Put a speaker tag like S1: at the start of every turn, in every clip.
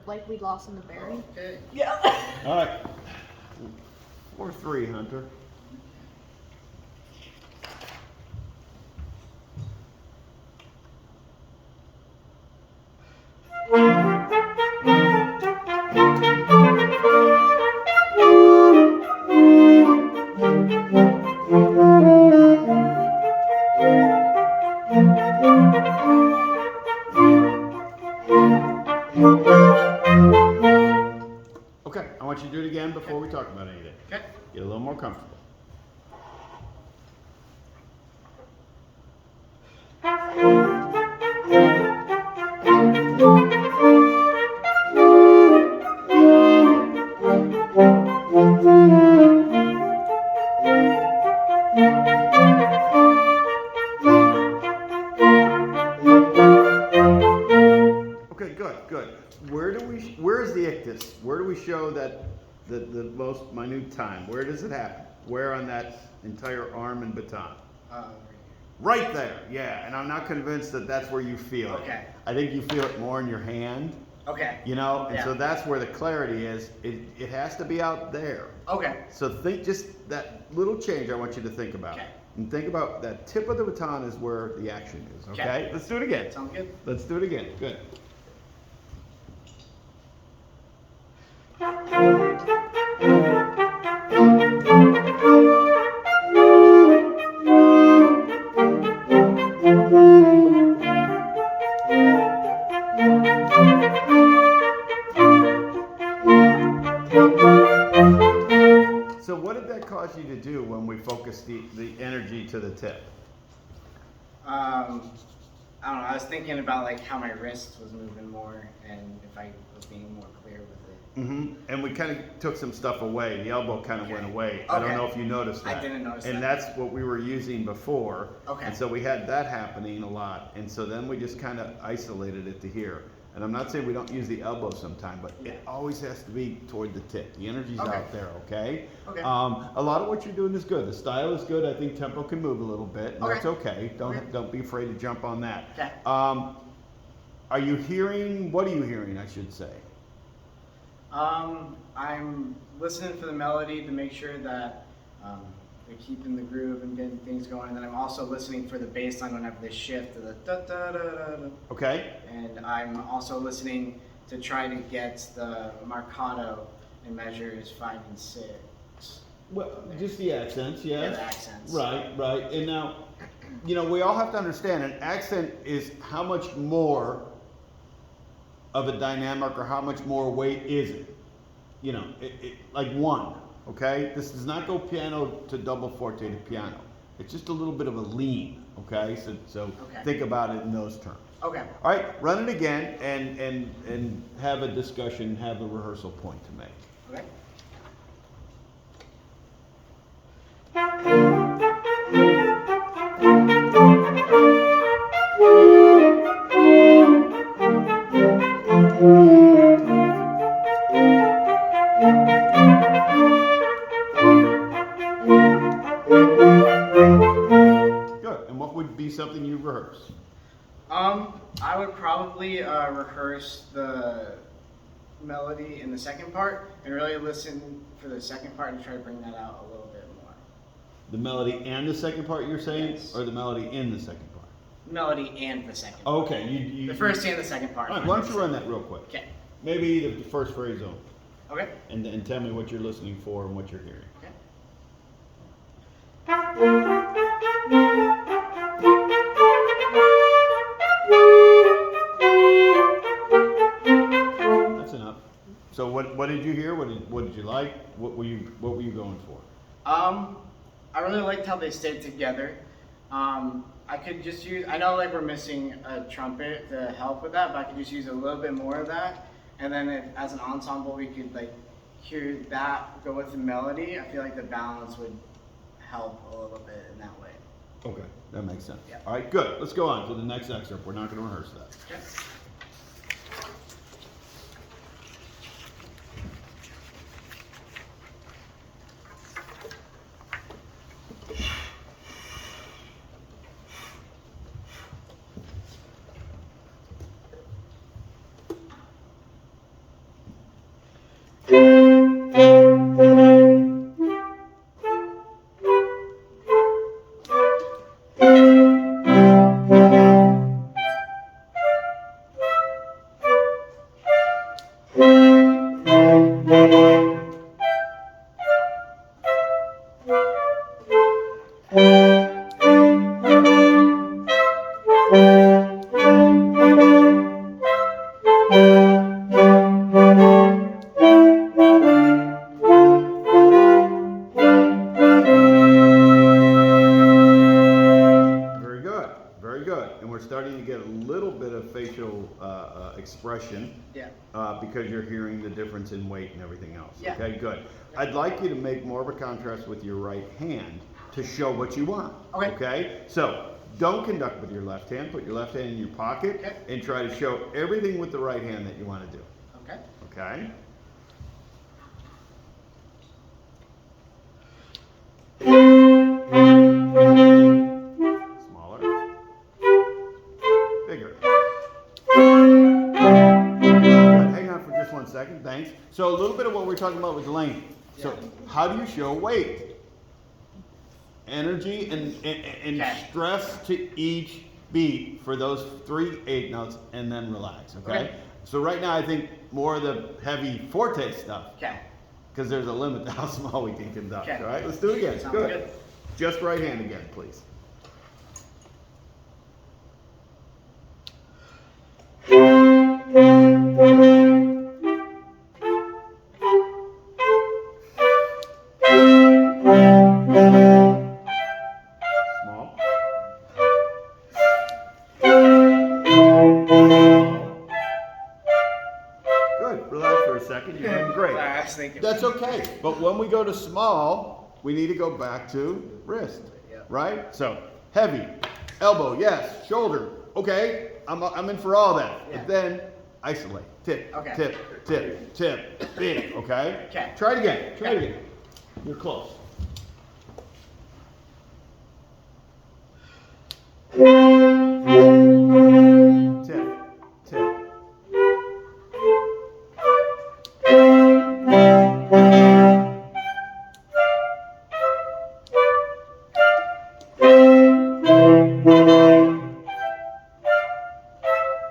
S1: like we lost in the bearing.
S2: Okay.
S1: Yeah.
S3: All right. 4-3, Hunter. Okay, I want you to do it again before we talk about anything.
S2: Okay.
S3: Get a little more comfortable. Okay, good, good. Where's the ictus? Where do we show that the most minute time? Where does it happen? Where on that entire arm and baton? Right there, yeah. And I'm not convinced that that's where you feel it.
S2: Okay.
S3: I think you feel it more in your hand,
S2: Okay.
S3: you know? And so
S2: Yeah.
S3: that's where the clarity is. It has to be out there.
S2: Okay.
S3: So think just that little change I want you to think about.
S2: Okay.
S3: And think about that tip of the baton is where the action is, okay?
S2: Okay.
S3: Let's do it again.
S2: Sound good?
S3: Let's do it again. Good. So what did that cause you to do when we focused the energy to the tip?
S2: I don't know. I was thinking about like how my wrist was moving more, and if I was being more clear with it.
S3: Mm-hmm. And we kind of took some stuff away. The elbow kind of
S2: Okay.
S3: went away. I don't
S2: Okay.
S3: know if you noticed
S2: I
S3: that.
S2: didn't notice
S3: and
S2: that.
S3: that's what we were using before.
S2: Okay.
S3: And so we had that happening a lot. And so then we just kind of isolated it to here. And I'm not saying we don't use the elbow sometime, but
S2: Yeah.
S3: it always has to be toward the tip. The energy's
S2: Okay.
S3: out there, okay?
S2: Okay.
S3: A lot of what you're doing is good. The style is good. I think tempo can move a little bit. And
S2: Okay.
S3: That's okay.
S2: Okay.
S3: Don't be afraid to jump on that.
S2: Okay.
S3: Are you hearing, what are you hearing, I should say?
S2: I'm listening for the melody to make sure that they're keeping the groove and getting things going. And then I'm also listening for the bass line whenever they shift to the da da da da da.
S3: Okay?
S2: And I'm also listening to try to get the marcato in measures 5 and 6.
S3: Well, just the accents,
S2: Yeah,
S3: yes.
S2: the accents.
S3: Right, right. And now, you know, we all have to understand an accent is how much more of a dynamic or how much more weight is it? You know, like one, okay? This does not go piano to double forte to piano. It's just a little bit of a lean, okay? So
S2: Okay.
S3: think about it in those terms.
S2: Okay.
S3: All right, run it again and have a discussion, have a rehearsal point to make.
S2: Okay.
S3: Good. And what would be something you rehearse?
S2: I would probably rehearse the melody in the second part and really listen for the second part and try to bring that out a little bit more.
S3: The melody and the second part you're saying?
S2: Yes.
S3: Or the melody in the second part?
S2: Melody and the second part.
S3: Okay, you
S2: The first and the second part.
S3: All right, why don't you run that real quick?
S2: Okay.
S3: Maybe the first phrase only.
S2: Okay.
S3: And tell me what you're listening for and what you're hearing.
S2: Okay.
S3: That's enough. So what did you hear? What did you like? What were you going for?
S2: I really liked how they stayed together. I could just use, I know like we're missing a trumpet to help with that, but I could just use a little bit more of that. And then if, as an ensemble, we could like hear that go with the melody. I feel like the balance would help a little bit in that way.
S3: Okay, that makes sense.
S2: Yeah.
S3: All right, good. Let's go on to the next excerpt. We're not going to rehearse that.
S2: Okay.
S3: Very good, very good. And we're starting to get a little bit of facial expression.
S2: Yeah.
S3: Because you're hearing the difference in weight and everything else.
S2: Yeah.
S3: Okay, good. I'd like you to make more of a contrast with your right hand to show what you want.
S2: Okay.
S3: Okay? So don't conduct with your left hand. Put your left hand in your pocket
S2: Okay.
S3: and try to show everything with the right hand that you want to do.
S2: Okay.
S3: Okay? Smaller. Bigger. Good. Hang on for just 1 second. Thanks. So a little bit of what we're talking about was length. So
S2: Yeah.
S3: how do you show weight? Energy and
S2: Okay.
S3: stress to each beat for those 3/8 notes, and then relax. Okay?
S2: Okay.
S3: So right now I think more of the heavy forte stuff,
S2: Okay.
S3: because there's a limit to how small we can conduct.
S2: Okay.
S3: All right, let's do it again.
S2: Sounds
S3: Good.
S2: good.
S3: Just right hand again, please. Small. Good. Relax for a second. You're doing great.
S2: Sorry, I was thinking.
S3: That's okay. But when we go to small, we need to go back to wrist.
S2: Yeah.
S3: Right? So heavy, elbow, yes, shoulder. Okay, I'm in for all that.
S2: Yeah.
S3: But then isolate. Tip,
S2: Okay.
S3: tip, tip, tip, big. Okay?
S2: Okay.
S3: Try it again. Try it
S2: Okay.
S3: again. You're close. Tip, tip.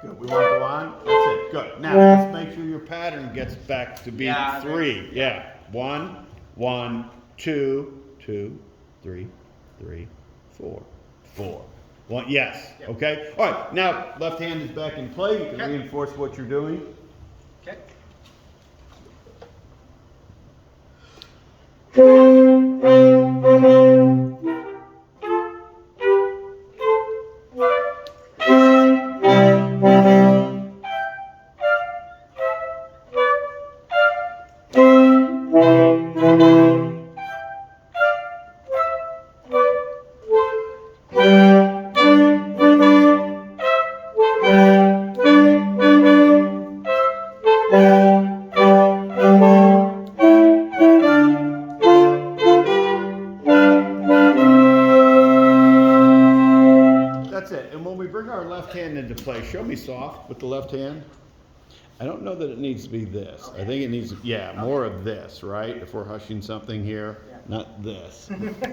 S3: Good. We want to go on? That's it. Good. Now, let's make sure your pattern gets back to beat
S2: Yeah,
S3: 3. Yeah. 1, 1, 2, 2, 3, 3, 4, 4. 1. Yes.
S2: Yep.
S3: Okay. All right. Now, left hand is back in play. You can
S2: Okay.
S3: reinforce what you're doing.
S2: Okay.
S3: That's it. And when we bring our left hand into play, show me soft with the left hand. I don't know that it needs to be this. I think it needs, yeah, more of this, right? If we're hushing something here,
S2: Yeah.
S3: not this.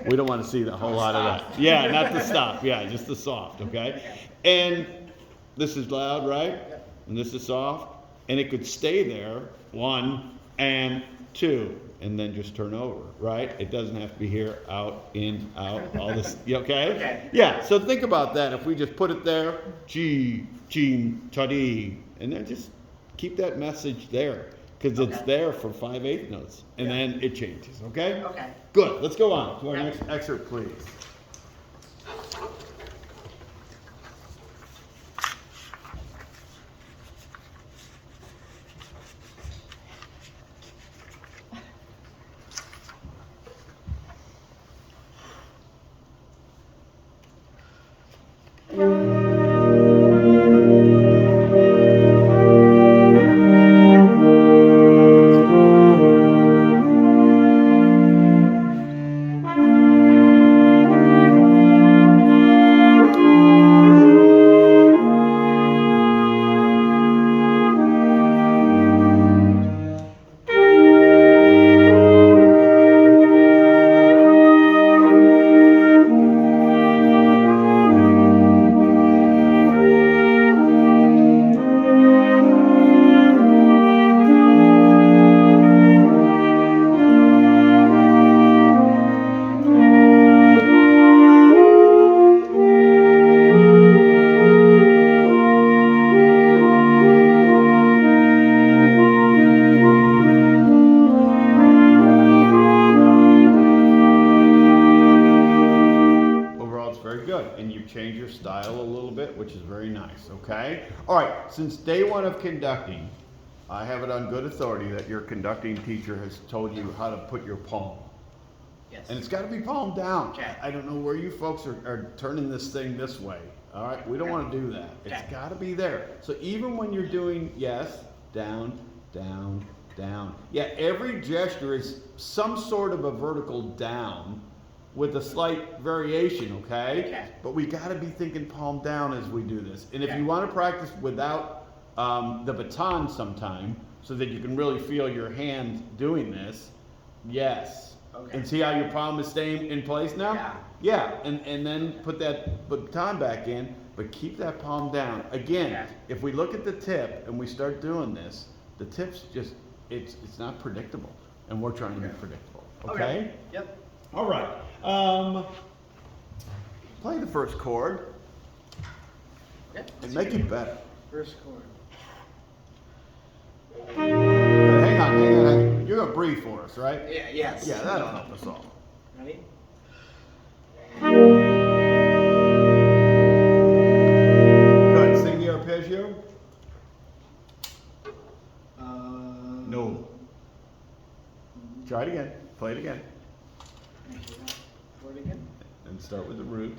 S3: We don't want to see a whole lot of that. Yeah, not the stop. Yeah, just the soft, okay? And this is loud, right?
S2: Yep.
S3: And this is soft. And it could stay there, 1 and 2, and then just turn over, right? It doesn't have to be here, out, in, out, all this, you okay?
S2: Okay.
S3: Yeah, so think about that. If we just put it there, G, Jin, Chadi, and then just keep that message there, because it's
S2: Okay.
S3: there for 5/8 notes, and
S2: Yeah.
S3: then it changes, okay?
S2: Okay.
S3: Good, let's go on to our
S2: Okay.
S3: next excerpt, please. which is very nice, okay? All right, since day one of conducting, I have it on good authority that your conducting teacher has told you how to put your palm.
S2: Yes.
S3: And it's gotta be palm down.
S2: Okay.
S3: I don't know where you folks are turning this thing this way, all right? We don't wanna do that. It's
S2: Okay.
S3: gotta be there. So even when you're doing, yes, down, down, down. Yeah, every gesture is some sort of a vertical down with a slight variation, okay?
S2: Okay.
S3: But we gotta be thinking palm down as we do this. And if
S2: Okay.
S3: you wanna practice without the baton sometime, so that you can really feel your hand doing this, yes.
S2: Okay.
S3: And see how your palm is staying in place now?
S2: Yeah.
S3: Yeah, and then put that baton back in, but keep that palm down. Again,
S2: Okay.
S3: if we look at the tip and we start doing this, the tip's just, it's not predictable. And we're trying to be
S2: Okay.
S3: predictable, okay?
S2: Yep.
S3: All right. Play the first chord
S2: Okay.
S3: and make it better.
S2: First chord.
S3: Hang on. You're gonna breathe for us, right?
S2: Yeah. Yes.
S3: Yeah, that'll help us all.
S2: Ready?
S3: Good. Sing the arpeggio. No. Try it again. Play it again.
S2: Chord again.
S3: And start with the root.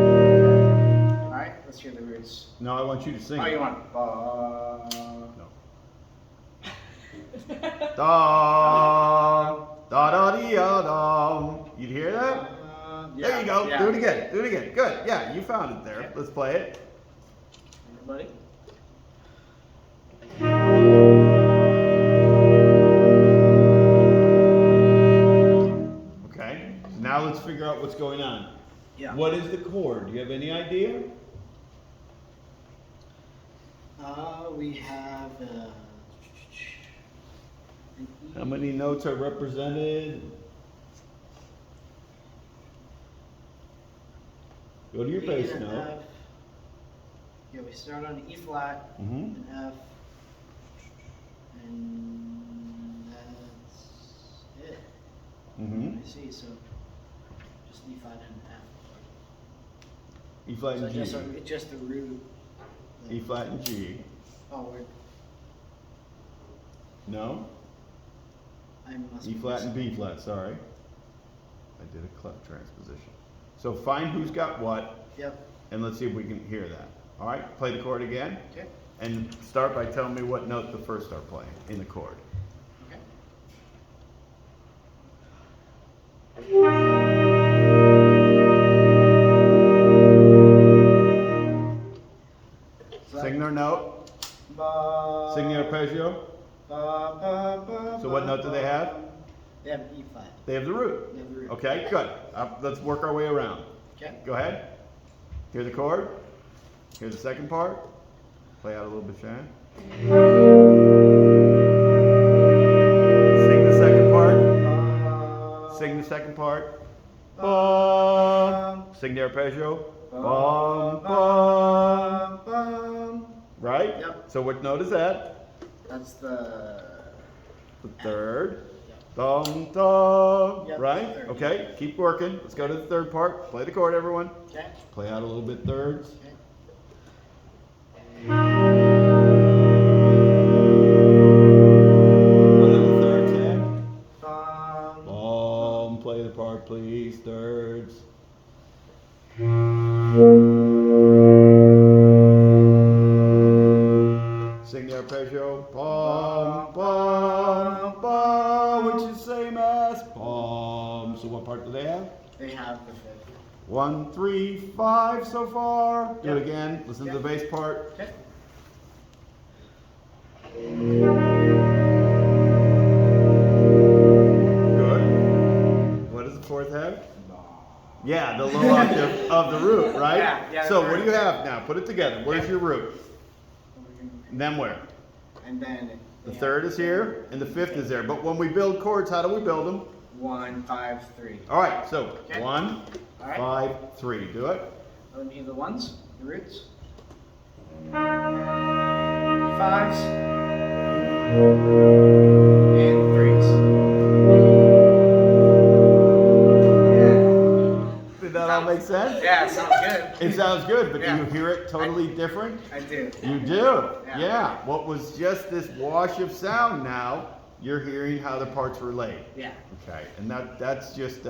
S2: All right. Let's hear the roots.
S3: No, I want you to sing.
S2: Oh,
S3: it.
S2: you want?
S3: No. Da da da dee da. You hear that? There you go.
S2: Yeah.
S3: Do it again. Do it again. Good. Yeah, you found it there.
S2: Okay.
S3: Let's play it.
S2: Everybody.
S3: Okay. So now let's figure out what's going on.
S2: Yeah.
S3: What is the chord? Do you have any idea?
S2: We have. An E.
S3: How many notes are represented? Go to your
S2: E
S3: bass
S2: and an
S3: note.
S2: F. Yeah, we start on E flat,
S3: Mm-hmm.
S2: an F, and that's it.
S3: Mm-hmm.
S2: I see. So just E flat and F.
S3: E flat
S2: So
S3: and G.
S2: just the root.
S3: E flat and G.
S2: Oh, we're.
S3: No?
S2: I must.
S3: E
S2: be
S3: flat and
S2: missing-
S3: B flat, sorry. I did a clef transposition. So find who's got what,
S2: Yep.
S3: and let's see if we can hear that. All right, play the chord again,
S2: Okay.
S3: and start by telling me what note the first are playing in the chord.
S2: Okay. So
S3: Sing their note,
S2: ba,
S3: sing the arpeggio.
S2: ba, ba, ba,
S3: So what note do they have?
S2: They have E flat.
S3: They have the root.
S2: They have the root.
S3: Okay, good. Let's work our way around.
S2: Okay.
S3: Go ahead. Hear the chord. Here's the second part. Play out a little bit, Shannon. Sing the second part. Sing the second part. Bum. Sing the arpeggio. Bum, bum.
S2: bum.
S3: Right?
S2: Yep.
S3: So what note is that?
S2: That's the.
S3: The third.
S2: Yep.
S3: Dum, dum.
S2: Yep,
S3: Right?
S2: third.
S3: Okay, keep working. Let's go to the third part. Play the chord, everyone.
S2: Okay.
S3: Play out a little bit thirds.
S2: Okay.
S3: What are the thirds have?
S2: Bum.
S3: Play the part, please. Thirds. Sing the arpeggio. Bum, bum, bum, which is same as bum. So what part do they have?
S2: They have the fifth.
S3: 1, 3, 5 so far. Do it
S2: Yep.
S3: again. Listen to
S2: Yep.
S3: the bass part.
S2: Okay.
S3: Good. What does the fourth have? Yeah, the low octave of the root, right?
S2: Yeah,
S3: So
S2: the
S3: what do
S2: third.
S3: you have now? Put it together. Where's
S2: Okay.
S3: your root? And then where?
S2: And then.
S3: The
S2: they
S3: third
S2: have
S3: is here, and the fifth is there. But when we build chords, how do we build them?
S2: 1, 5, 3.
S3: All right, so
S2: Okay.
S3: 1,
S2: All right.
S3: 5, 3. Do it.
S2: Let me do the ones, the roots. 5s. And 3s.
S3: sense?
S2: Yeah, it sounds good.
S3: It sounds good, but do
S2: Yeah.
S3: you hear it totally different?
S2: I do.
S3: You do,
S2: Yeah.
S3: yeah. What was just this wash of sound now, you're hearing how the parts relate.
S2: Yeah.
S3: Okay, and that's just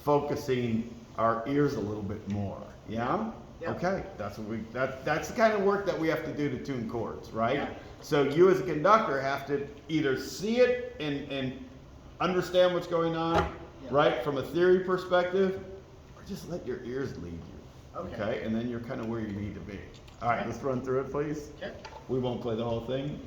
S3: focusing our ears a little bit more, yeah?
S2: Yeah.
S3: Okay, that's the kind of work that we have to do to tune chords, right?
S2: Yeah.
S3: So you as a conductor have to either see it and understand what's going on,
S2: Yeah.
S3: right, from a theory perspective, or just let your ears lead you.
S2: Okay.
S3: And then you're kind of where you need to be. All right,
S2: Okay.
S3: let's run through it, please.
S2: Okay.
S3: We won't play the whole thing.